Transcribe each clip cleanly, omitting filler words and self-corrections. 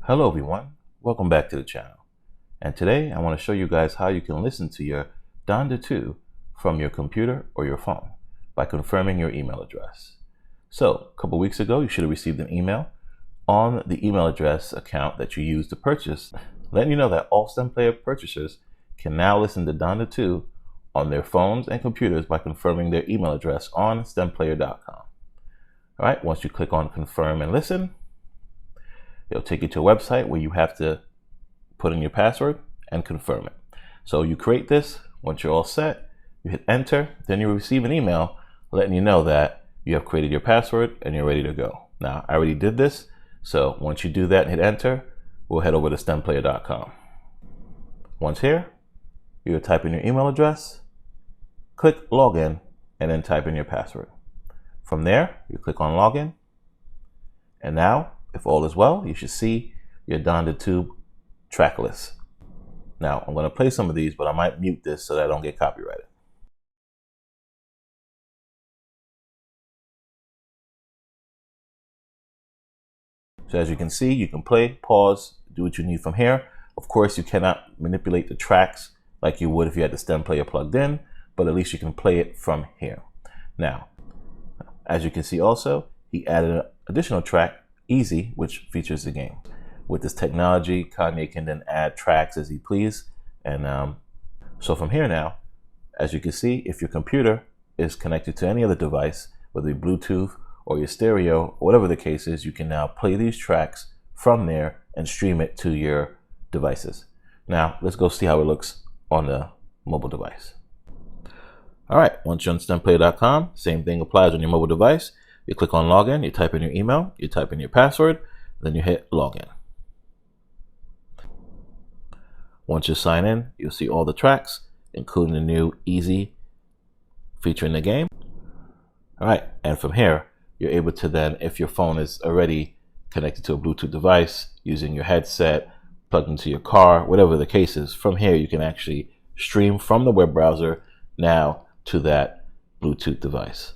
Hello everyone, welcome back to the channel. And today I want to show you guys how you can listen to your Donda 2 from your computer or your phone by confirming your email address. So a couple weeks ago you should have received an email on the email address account that you used to purchase, letting you know that all Stemplayer purchasers can now listen to Donda 2 on their phones and computers by confirming their email address on stemplayer.com. Alright, once you click on confirm and listen, it'll take you to a website where you have to put in your password and confirm it. So you create this. Once you're all set, you hit enter, then you receive an email letting you know that you have created your password and you're ready to go. Now, I already did this, so once you do that and hit enter, we'll head over to stemplayer.com. Once here, you'll type in your email address, click login, and then type in your password. From there, you click on login, and now, if all is well, you should see your Donda 2 track list. Now, I'm going to play some of these, but I might mute this so that I don't get copyrighted. So as you can see, you can play, pause, do what you need from here. Of course, you cannot manipulate the tracks like you would if you had the Stemplayer plugged in, but at least you can play it from here. Now, as you can see also, he added an additional track, Easy, which features the game. With this technology, Kanye can then add tracks as he please. And so from here now, as you can see, if your computer is connected to any other device, whether it be Bluetooth or your stereo, or whatever the case is, you can now play these tracks from there and stream it to your devices. Now, let's go see how it looks on the mobile device. All right, once you're on stemplayer.com, same thing applies on your mobile device. You click on login, you type in your email, you type in your password, then you hit login. Once you sign in, you'll see all the tracks, including the new Easy featuring the game. All right, and from here, you're able to then, if your phone is already connected to a Bluetooth device, using your headset, plugged into your car, whatever the case is, from here you can actually stream from the web browser now to that Bluetooth device.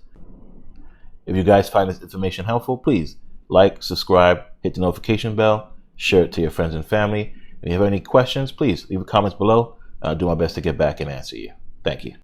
If you guys find this information helpful, please like, subscribe, hit the notification bell, share it to your friends and family. If you have any questions, please leave comments below. I'll do my best to get back and answer you. Thank you.